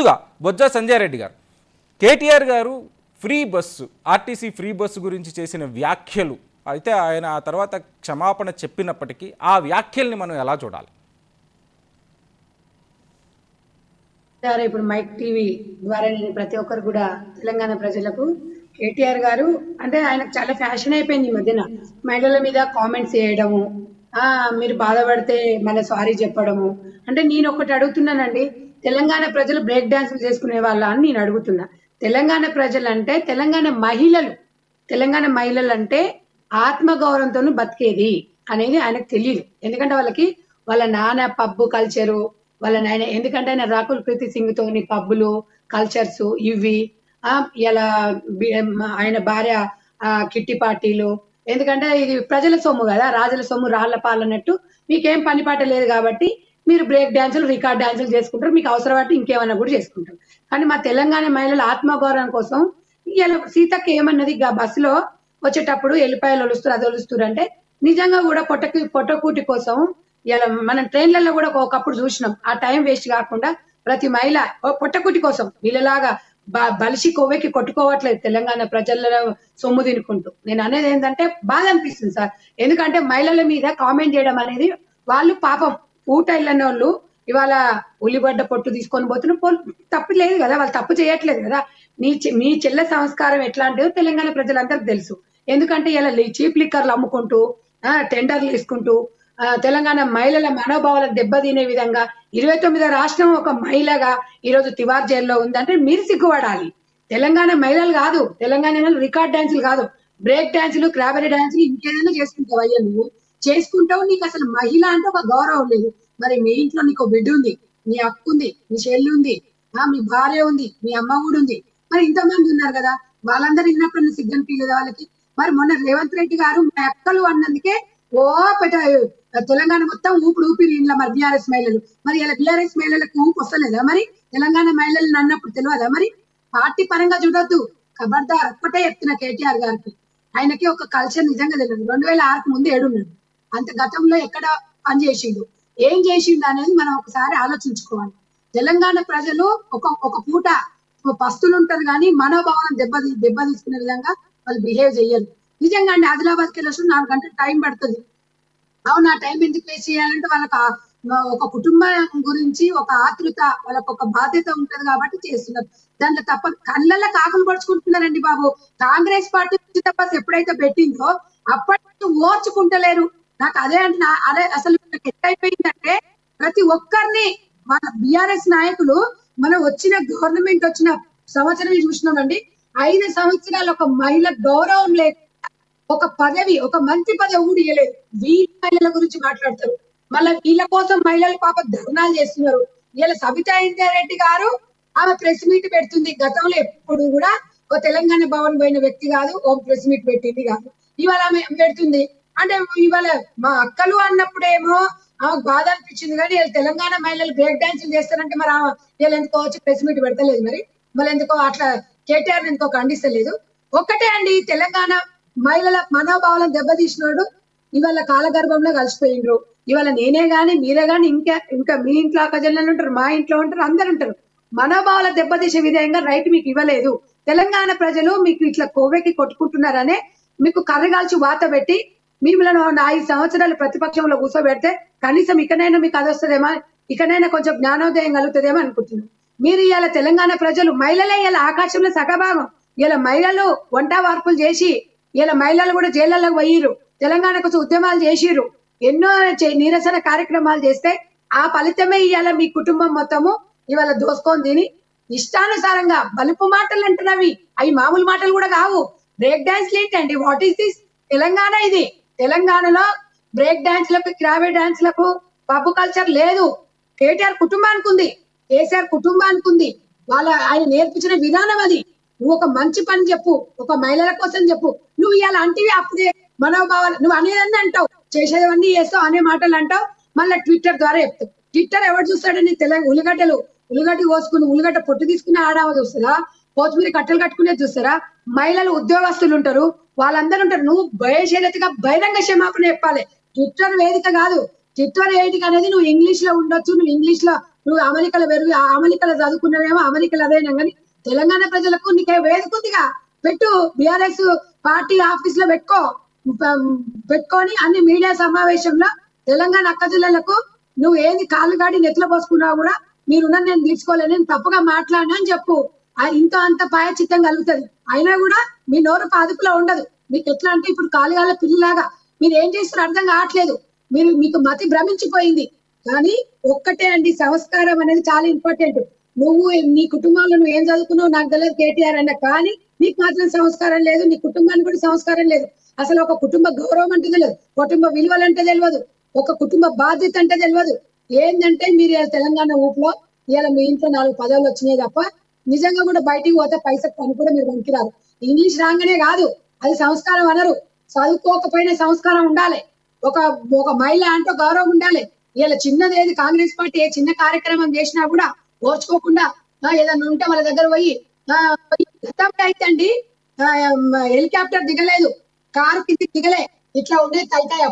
ముందుగా బొజ్జ సంజయ్ రెడ్డి గారు, కేటీఆర్ గారు free bus, RTC free bus గురించి చేసిన వ్యాఖ్యలు అయితే ఆయన ఆ తర్వాత క్షమాపణ చెప్పినప్పటికీ ఆ వ్యాఖ్యల్ని మనం ఎలా చూడాలి? ఇప్పుడు మైక్ టీవీ ద్వారా నేను ప్రతి ఒక్కరు కూడా తెలంగాణ ప్రజలకు కేటీఆర్ గారు అంటే ఆయనకు చాలా ఫ్యాషన్ అయిపోయింది ఈ మధ్యన మహిళల మీద కామెంట్స్ చేయడము, మీరు బాధపడితే మళ్ళీ సారీ చెప్పడము. అంటే నేను ఒకటి అడుగుతున్నానండి, తెలంగాణ ప్రజలు బ్రేక్ డాన్సులు చేసుకునే వాళ్ళ అని నేను అడుగుతున్నా. తెలంగాణ ప్రజలు అంటే తెలంగాణ మహిళలు అంటే ఆత్మగౌరవంతో బతికేది అనేది ఆయనకు తెలియదు. ఎందుకంటే వాళ్ళ నాన్న పబ్బు కల్చరు, వాళ్ళ నాయన, ఎందుకంటే ఆయన రాకుల్ ప్రీతి సింగ్ తోని పబ్బులు కల్చర్స్ ఇవి, ఇలా ఆయన భార్య కిట్టి పార్టీలు, ఎందుకంటే ఇది ప్రజల సొమ్ము కదా, రాజుల సొమ్ము రాళ్ల పాలన్నట్టు మీకేం పని పాట లేదు కాబట్టి మీరు బ్రేక్ డాన్సులు రికార్డ్ డాన్సులు చేసుకుంటారు, మీకు అవసరం బట్టి ఇంకేమన్నా కూడా చేసుకుంటారు. కానీ మా తెలంగాణ మహిళల ఆత్మగౌరవం కోసం ఇలా సీతక్క ఏమన్నది బస్సులో వచ్చేటప్పుడు ఎల్లిపాయలు ఒలుస్తారు అది ఒలుస్తారు అంటే నిజంగా కూడా పొట్టకూటి కోసం ఇలా మనం ట్రైన్లలో కూడా ఒకప్పుడు చూసినాం. ఆ టైం వేస్ట్ కాకుండా ప్రతి మహిళ పొట్టకూటి కోసం వీళ్ళలాగా బలిసి కొవ్వెక్కి కొట్టుకోవట్లేదు తెలంగాణ ప్రజల సొమ్ము తినుకుంటూ. నేను అనేది ఏంటంటే బాధ అనిపిస్తుంది సార్, ఎందుకంటే మహిళల మీద కామెంట్ చేయడం అనేది వాళ్ళు పాపం ఊట ఇళ్ళని వాళ్ళు ఇవాళ ఉల్లిగడ్డ పొట్టు తీసుకొని పోతున్న తప్పు లేదు కదా, వాళ్ళు తప్పు చేయట్లేదు కదా. మీ చెల్లె సంస్కారం ఎట్లాంటిదో తెలంగాణ ప్రజలందరికీ తెలుసు. ఎందుకంటే ఇలా చీప్ లిక్కర్లు అమ్ముకుంటూ టెండర్లు తీసుకుంటూ తెలంగాణ మహిళల మనోభావాలకు దెబ్బతినే విధంగా 29వ రాష్ట్రం ఒక మహిళగా ఈరోజు తివార్ జైల్లో ఉందంటే మీరు సిగ్గుపడాలి. తెలంగాణ మహిళలు కాదు, తెలంగాణ రికార్డ్ డాన్సులు కాదు, బ్రేక్ డాన్సులు, క్రాబరీ డాన్సులు ఇంకేదైనా చేసుకుంటావు అయ్యా, నువ్వు చేసుకుంటావు. నీకు అసలు మహిళ అంటే ఒక గౌరవం లేదు. మరి మీ ఇంట్లో నీకు బిడ్డ ఉంది, నీ అక్క ఉంది, నీ చెల్లి ఉంది, మీ భార్య ఉంది, మీ అమ్మ కూడా ఉంది, మరి ఇంతమంది ఉన్నారు కదా, వాళ్ళందరూ విన్నప్పుడు సిగ్గని పీలేదు వాళ్ళకి. మరి మొన్న రేవంత్ రెడ్డి గారు మా అక్కలు అన్నందుకే తెలంగాణ మొత్తం ఊపిరి ఇంట్లో మరి బీఆర్ఎస్ మహిళలు, మరి ఇలా బీఆర్ఎస్ మహిళలకు ఊపు వస్తలేదా? మరి తెలంగాణ మహిళలను అన్నప్పుడు తెలియదా? మరి పార్టీ పరంగా చూడొద్దు, ఖబర్దార్. ఒక్కటే చెప్తున్నా కేటీఆర్ గారికి, ఆయనకి ఒక కల్చర్ నిజంగా తెలియదు. 2006 ముందు ఏడున్నాడు, అంత గతంలో ఎక్కడ పనిచేసిండు, ఏం చేసిండు అనేది మనం ఒకసారి ఆలోచించుకోవాలి. తెలంగాణ ప్రజలు ఒక పూట పస్తులు ఉంటారు కానీ మనోభావం దెబ్బ తీసుకునే విధంగా వాళ్ళు బిహేవ్ చెయ్యరు. నిజంగా అండి, ఆదిలాబాద్కి వెళ్ళొచ్చు 4 గంటలు టైం పడుతుంది. అవును, ఆ టైం ఎందుకు వేస్ట్ చేయాలంటే వాళ్ళకి ఒక కుటుంబం గురించి ఒక ఆతృత, వాళ్ళకి ఒక బాధ్యత ఉంటది కాబట్టి చేస్తున్నారు. దాంట్లో తప్ప కళ్ళల్లో కాకులు పడుచుకుంటున్నారండి బాబు. కాంగ్రెస్ పార్టీ ఉచిత బస్ ఎప్పుడైతే పెట్టిందో అప్పటి ఓర్చుకుంటలేరు. నాకు అదే అసలు ఎట్లయిపోయిందంటే ప్రతి ఒక్కరిని మన బీఆర్ఎస్ నాయకులు మనం వచ్చిన గవర్నమెంట్ వచ్చిన సంవత్సరం చూసినామండి, 5 సంవత్సరాలు ఒక మహిళ గౌరవం లేక ఒక పదవి, ఒక మంచి పదవి కూడా ఇవ్వలేదు. వీళ్ళ మహిళల గురించి మాట్లాడతారు, మళ్ళీ వీళ్ళ కోసం మహిళలు పాప ధర్నాలు చేస్తున్నారు. వీళ్ళ సబితా ఇంద్రారెడ్డి గారు ఆమె ప్రెస్ మీట్ పెడుతుంది. గతంలో ఎప్పుడు కూడా ఓ తెలంగాణ భవన్ పోయిన వ్యక్తి కాదు, ఓ ప్రెస్ మీట్ పెట్టింది కాదు. ఇవాళ ఆమె పెడుతుంది అంటే ఇవాళ మా అక్కలు అన్నప్పుడేమో ఆమెకు బాధ అనిపించింది, కానీ వీళ్ళు తెలంగాణ మహిళలు బ్రేక్ డాన్సులు చేస్తారంటే మరి వీళ్ళు ఎందుకో వచ్చి ప్రెస్ మీట్ పెడతలేదు, మళ్ళీ ఎందుకో అట్లా కేటీఆర్ ఎందుకో ఖండిస్తలేదు. ఒక్కటే అండి, తెలంగాణ మహిళల మనోభావాలను దెబ్బతీసినోడు ఇవాళ కాలగర్భంలో కలిసిపోయిండ్రు. ఇవాళ నేనే గాని మీరే గాని ఇంకా మీ ఇంట్లో అక్కజల్లు ఉంటారు, మా ఇంట్లో ఉంటారు, అందరు ఉంటారు. మనోభావాల దెబ్బతీసే విధంగా రైట్ మీకు ఇవ్వలేదు. తెలంగాణ ప్రజలు మీకు ఇట్లా కొవ్వెక్కి కొట్టుకుంటున్నారనే మీకు కర్రగాల్చి వాత పెట్టి మిమ్మల్ని 5 సంవత్సరాలు ప్రతిపక్షంలో కూర్చోబెడితే కనీసం ఇకనైనా మీకు అది వస్తుందేమో, ఇకనైనా కొంచెం జ్ఞానోదయం కలుగుతుందేమో అనుకుంటున్నాను. మీరు ఇవాళ తెలంగాణ ప్రజలు మహిళలే ఇలా ఆకాశంలో సగభాగం, ఇలా మహిళలు వంట వార్పులు చేసి ఇలా మహిళలు కూడా జైళ్లకు పోయిర్రు, తెలంగాణ కోసం ఉద్యమాలు చేసిర్రు, ఎన్నో నిరసన కార్యక్రమాలు చేస్తే ఆ ఫలితమే ఇవాళ మీ కుటుంబం మొత్తము ఇవాళ దోసుకొని తిని ఇష్టానుసారంగా బలుపు మాటలు అంటున్నవి, అవి మామూలు మాటలు కూడా కావు. బ్రేక్ డాన్స్లు ఏంటండి, వాట్ ఈస్ దిస్? తెలంగాణ ఇది. తెలంగాణలో బ్రేక్ డాన్స్లకు, క్రాబరీ డాన్స్లకు పబ్బు కల్చర్ లేదు. కేటీఆర్ కుటుంబానికి ఉంది, కేసీఆర్ కుటుంబానికి ఉంది. ఆయన నేర్పించిన విధానం అది. నువ్వు ఒక మంచి పని చెప్పు, ఒక మహిళల కోసం చెప్పు. నువ్వు ఇవాళ అంటివి అప్పుడే మనోభావాలు, నువ్వు అనేదన్నీ అంటావు, చేసేదవన్నీ చేస్తావు, అనే మాటలు అంటావు, మళ్ళీ ట్విట్టర్ ద్వారా చెప్తావు. ట్విట్టర్ ఎవరు చూస్తాడని తెలంగాణ ఉల్లిగడ్డ కోసుకుని ఉల్లిగడ్డ పొట్టు తీసుకుని ఆడామో చూస్తారా, కొత్తిమీర కట్టెలు కట్టుకునేది చూస్తారా? మహిళలు ఉద్యోగస్తులు ఉంటారు, వాళ్ళందరూ ఉంటారు. నువ్వు భయశీలతగా బహిరంగ క్షమాపణ చెప్పాలి. ట్విట్టర్ వేదిక కాదు. ట్విట్టర్ వేదిక అనేది నువ్వు ఇంగ్లీష్ లో ఉండొచ్చు, నువ్వు ఇంగ్లీష్ లో నువ్వు అమెరికాలో పెరుగు అమెరికాలో చదువుకున్నావేమో అమెరికాలో అదైనా కానీ తెలంగాణ ప్రజలకు నీకే వేదికగా పెట్టు. బిఆర్ఎస్ పార్టీ ఆఫీస్ లో పెట్టుకొని అన్ని మీడియా సమావేశంలో తెలంగాణ అక్కజిల్లలకు నువ్వు ఏది కాళ్ళు గాడి నెత్తిలో పోసుకున్నా కూడా మీరున్న నేను తీర్చుకోలేను, నేను తప్పుగా మాట్లాడినా అని చెప్పు. ఇంత అంత పాయచిత్తం కలుగుతుంది. అయినా కూడా మీ నోరు అదుపులో ఉండదు. మీకు ఎట్లా అంటే ఇప్పుడు కాలుగాల పిల్లిలాగా మీరు ఏం చేస్తారో అర్థం కావట్లేదు. మీకు మతి భ్రమించిపోయింది. కానీ ఒక్కటే అండి, సంస్కారం అనేది చాలా ఇంపార్టెంట్. నువ్వు నీ కుటుంబంలో నువ్వు ఏం చదువుకున్నావు నాకు తెలియదు కేటీఆర్ అన్న, కానీ నీకు మాత్రం సంస్కారం లేదు, నీ కుటుంబానికి కూడా సంస్కారం లేదు. అసలు ఒక కుటుంబ గౌరవం అంటే తెలియదు, కుటుంబ విలువలు అంటే తెలియదు, ఒక కుటుంబ బాధ్యత అంటే తెలియదు. ఏంటంటే మీరు తెలంగాణ ఊపులో ఇవాళ మీ ఇంట్లో 4 పదవులు వచ్చినాయి తప్ప నిజంగా కూడా బయటికి పోతే పైసలు పని కూడా మీరు పనికిరారు. ఇంగ్లీష్ రాగానే కాదు అది సంస్కారం అనరు. చదువుకోకపోయినా సంస్కారం ఉండాలి. ఒక మహిళ అంటే గౌరవం ఉండాలి. ఇలా చిన్నది ఏది కాంగ్రెస్ పార్టీ ఏ చిన్న కార్యక్రమం చేసినా కూడా ఓర్చుకోకుండా ఏదన్నా ఉంటే వాళ్ళ దగ్గర పోయి అయితే అండి హెలికాప్టర్ దిగలేదు, కారు కింది దిగలే, ఇట్లా ఉండే తైతాయి.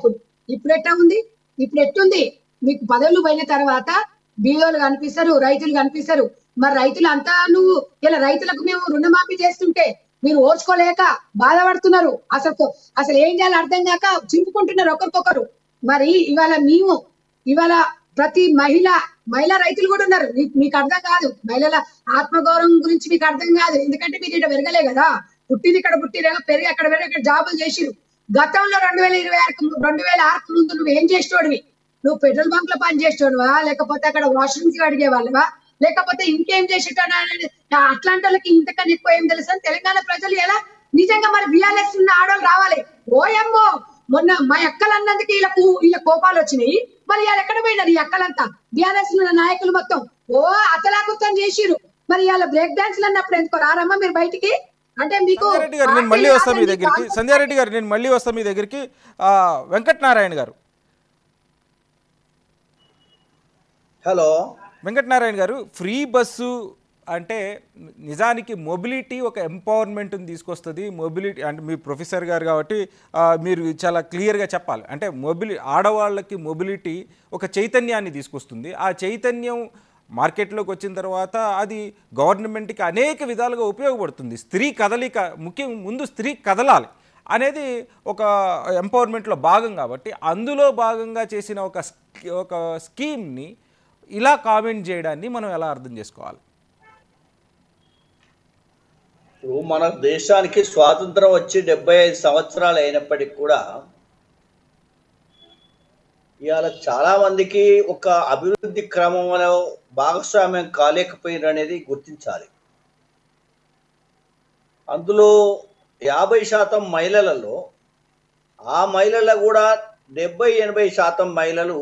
ఇప్పుడు ఎట్లా ఉంది, ఇప్పుడు ఎట్టుంది? మీకు పదవులు పోయిన తర్వాత బీదోలు కనిపిస్తారు, రైతులు కనిపిస్తారు. మరి రైతులు అంతా నువ్వు ఇలా రైతులకు మేము రుణమాఫీ చేస్తుంటే మీరు ఓర్చుకోలేక బాధపడుతున్నారు. అసలు ఏం చేయాలో అర్థం కాక చింపుకుంటున్నారు ఒకరికొకరు. మరి ఇవాళ ప్రతి మహిళా రైతులు కూడా ఉన్నారు. మీకు అర్థం కాదు, మహిళల ఆత్మగౌరవం గురించి మీకు అర్థం కాదు. ఎందుకంటే మీరు ఇక్కడ పెరగలే కదా, పుట్టింది ఇక్కడ పుట్టిరేగా, పెరిగి అక్కడ పెరిగి ఇక్కడ జాబులు చేసిరు. గతంలో 2006 ముందు నువ్వు ఏం చేసేవాడివి? నువ్వు పెట్రోల్ బంక్ లో పని చేసేవాడువా, లేకపోతే అక్కడ వాష్రూమ్స్ అడిగే వాళ్ళవా, లేకపోతే ఇంకేం చేసేటాడు? అట్లాంటి వాళ్ళకి ఇంతకన్నా ఎక్కువ ఏం తెలుసు అని తెలంగాణ ప్రజలు ఎలా నిజంగా మరి బిఆర్ఎస్ ఉన్న ఆడవాళ్ళు రావాలి. ఓయమ్మో మొన్న మా ఎక్కలు అన్నందుకు వీళ్ళ కోపాలు వచ్చినాయి. మరి ఇవాళ ఎక్కడ పోయినారు ఈ ఎక్కలంతా? బిఆర్ఎస్ ఉన్న నాయకులు మొత్తం అతలాకుతం చేసిరు. మరి ఇవాళ బ్రేక్ డాన్స్లు అన్నప్పుడు ఎందుకో రారమ్మా మీరు బయటికి? అంటే మీకు సంధ్యారెడ్డి గారు నేను మళ్ళీ వస్తాను మీ దగ్గరికి. సంధ్యారెడ్డి గారు నేను మళ్ళీ వస్తాను మీ దగ్గరికి. వెంకటనారాయణ గారు, హలో వెంకటనారాయణ గారు, ఫ్రీ బస్సు అంటే నిజానికి మొబిలిటీ ఒక ఎంపవర్మెంట్ని తీసుకొస్తుంది. మొబిలిటీ అంటే మీ ప్రొఫెసర్ గారు కాబట్టి మీరు చాలా క్లియర్గా చెప్పాలి. అంటే ఆడవాళ్ళకి మొబిలిటీ ఒక చైతన్యాన్ని తీసుకొస్తుంది. ఆ చైతన్యం మార్కెట్లోకి వచ్చిన తర్వాత అది గవర్నమెంట్కి అనేక విధాలుగా ఉపయోగపడుతుంది. స్త్రీ కదలిక ముఖ్యం, ముందు స్త్రీ కదలాలి అనేది ఒక ఎంపవర్మెంట్లో భాగం. కాబట్టి అందులో భాగంగా చేసిన ఒక స్కీమ్ని ఇలా కామెంట్ చేయడాన్ని మనం ఎలా అర్థం చేసుకోవాలి? మన దేశానికి స్వాతంత్రం వచ్చి 75 సంవత్సరాలు అయినప్పటికీ కూడా ఇవాళ చాలా మందికి ఒక అభివృద్ధి క్రమంలో భాగస్వామ్యం కాలేకపోయినారు అనేది గుర్తించాలి. అందులో 50% మహిళలలో ఆ మహిళల కూడా 70-80% మహిళలు